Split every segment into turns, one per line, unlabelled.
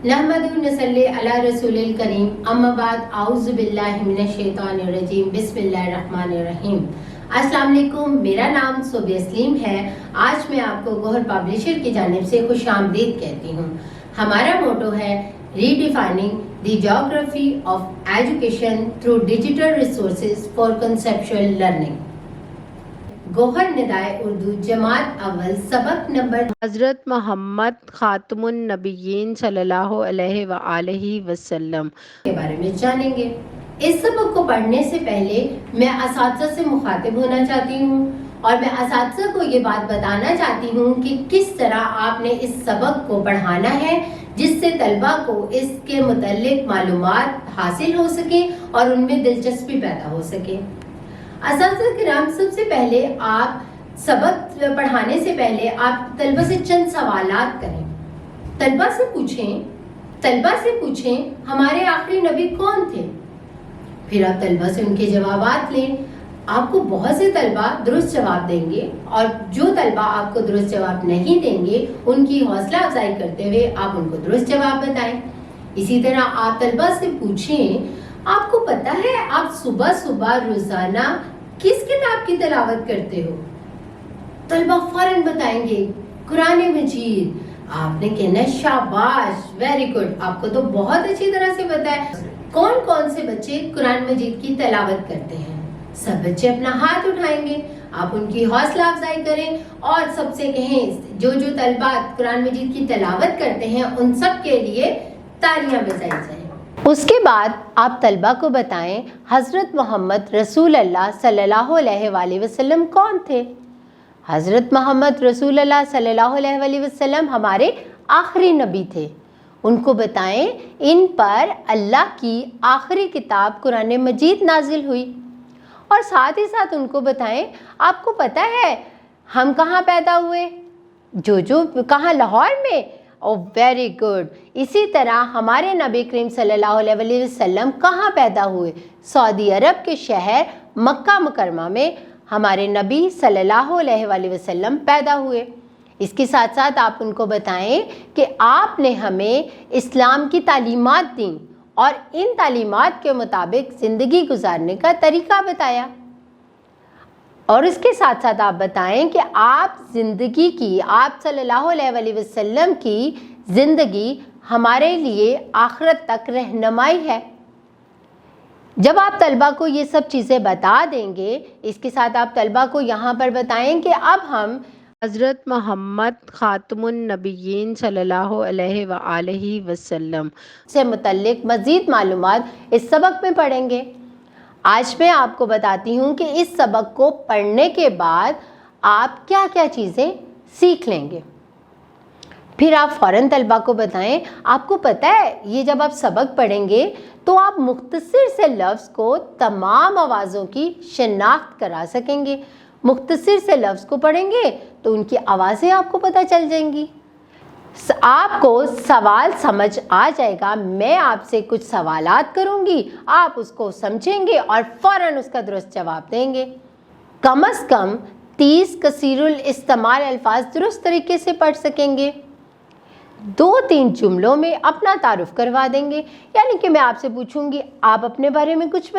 नहमदु नसल्ली अला रसूलिल करीम अम्मा बाद आऊज़ु बिल्लाहि मिनश शैतानिर रजीम बिस्मिल्लाहिर रहमानिर रहीम। अस्सलाम वालेकुम, मेरा नाम सोबिया सलीम है। आज मैं आपको गोहर पब्लिशर की जानिब से खुशामदीद कहती हूँ। हमारा मोटो है redefining the geography of education through digital resources for conceptual learning. गोहर निदाए उर्दू जमात अव्वल सबक नंबर
हज़रत मोहम्मद खातमुन नबिय्यीन सल्लल्लाहु अलैहि व आलिहि वसल्लम
के बारे में जानेंगे। इस सबक को पढ़ने से पहले मैं असातिज़ा से मुखातिब होना चाहती हूँ और मैं असातिज़ा को ये बात बताना चाहती हूँ कि किस तरह आपने इस सबक को पढ़ाना है जिससे तलबा को इसके मुतल्लिक मालूमात हासिल हो सके और उनमें दिलचस्पी पैदा हो सके। असातिज़ा किराम, सबसे पहले आप सबक पढ़ाने से पहले आप तलबा से चंद सवालात करें। तलबा से पूछें हमारे आखिरी नबी कौन थे। फिर आप तलबा से उनके जवाबात लें। आपको बहुत से तलबा दुरुस्त जवाब देंगे और जो तलबा आपको दुरुस्त जवाब नहीं देंगे उनकी हौसला अफजाई करते हुए आप उनको दुरुस्त जवाब बताएं। इसी तरह आप तलबा से पूछें, आपको पता है आप सुबह सुबह रोजाना किस किताब की तिलावत करते हो। तलबा फौरन बताएंगे कुरान मजीद। आपने कहना शाबाश, वेरी गुड, आपको तो बहुत अच्छी तरह से पता है। कौन कौन से बच्चे कुरान मजीद की तिलावत करते हैं? सब बच्चे अपना हाथ उठाएंगे। आप उनकी हौसला अफजाई करें और सबसे कहें जो जो तलबा कुरान मजीद की तिलावत करते हैं उन सब के लिए तालियां बजाई जाएं। उसके बाद आप तलबा को बताएं हज़रत मोहम्मद रसूल अल्लाह सल्लल्लाहु अलैहि वसल्लम कौन थे। हज़रत मोहम्मद रसूल अल्लाह सल्लल्लाहु अलैहि वसल्लम हमारे आखिरी नबी थे। उनको बताएं इन पर अल्लाह की आखिरी किताब कुरान मजीद नाजिल हुई। और साथ ही साथ उनको बताएं आपको पता है हम कहाँ पैदा हुए, जो कहाँ, लाहौर में। ओ वेरी गुड। इसी तरह हमारे नबी करीम सल्लल्लाहु अलैहि वसल्लम कहाँ पैदा हुए? सऊदी अरब के शहर मक्का मुकरमा में हमारे नबी सल्लल्लाहु अलैहि वसल्लम पैदा हुए। इसके साथ साथ आप उनको बताएं कि आपने हमें इस्लाम की तालीमात दी और इन तालीमात के मुताबिक ज़िंदगी गुजारने का तरीका बताया। और इसके साथ साथ आप बताएं कि आप सल्लल्लाहु अलैहि वसल्लम की ज़िंदगी हमारे लिए आखिरत तक रहनुमाई है। जब आप तलबा को ये सब चीज़ें बता देंगे, इसके साथ आप तलबा को यहाँ पर बताएं कि अब हम
हज़रत मोहम्मद खातमुन नबिय्यीन सल्लल्लाहु अलैहि व आलिहि वसल्लम
से मुतल्लिक मज़ीद मालूमात इस सबक में पढ़ेंगे। आज मैं आपको बताती हूँ कि इस सबक को पढ़ने के बाद आप क्या क्या चीज़ें सीख लेंगे। फिर आप फ़ौरन तलबा को बताएं आपको पता है ये जब आप सबक पढ़ेंगे तो आप मुख्तसर से लफ्ज़ को तमाम आवाज़ों की शनाख्त करा सकेंगे। मुख्तसर से लफ्ज़ को पढ़ेंगे तो उनकी आवाज़ें आपको पता चल जाएंगी। आपको सवाल समझ आ जाएगा। मैं आपसे कुछ सवालात करूंगी, आप उसको समझेंगे और फ़ौरन उसका दुरुस्त जवाब देंगे। कम अज़ कम 30 कसीरुल इस्तेमाल अल्फाज दुरुस्त तरीके से पढ़ सकेंगे। 2-3 जुमलों में अपना तारुफ करवा देंगे। यानी कि मैं आपसे पूछूंगी आप अपने बारे में कुछ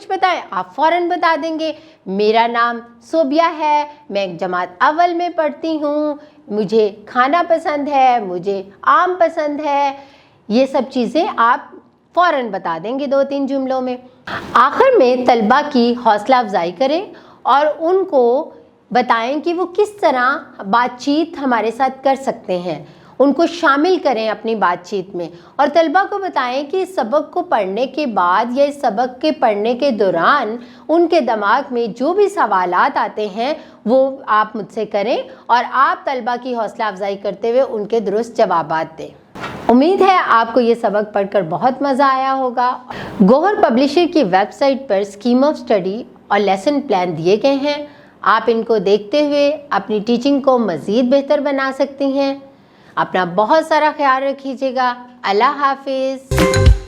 बताएं, आप फ़ौरन बता देंगे मेरा नाम सोबिया है, मैं जमात अव्वल में पढ़ती हूँ, मुझे खाना पसंद है, मुझे आम पसंद है। ये सब चीज़ें आप फ़ौरन बता देंगे 2-3 जुमलों में। आखिर में तलबा की हौसला अफजाई करें और उनको बताएं कि वो किस तरह बातचीत हमारे साथ कर सकते हैं। उनको शामिल करें अपनी बातचीत में और तलबा को बताएं कि इस सबक को पढ़ने के बाद या इस सबक के पढ़ने के दौरान उनके दिमाग में जो भी सवालात आते हैं वो आप मुझसे करें और आप तलबा की हौसला अफजाई करते हुए उनके दुरुस्त जवाबात दें। उम्मीद है आपको ये सबक पढ़कर बहुत मज़ा आया होगा। गोहर पब्लिशर की वेबसाइट पर स्कीम ऑफ स्टडी और लेसन प्लान दिए गए हैं। आप इनको देखते हुए अपनी टीचिंग को मज़ीद बेहतर बना सकती हैं। अपना बहुत सारा ख्याल रखिएगा। अल्लाह हाफिज़।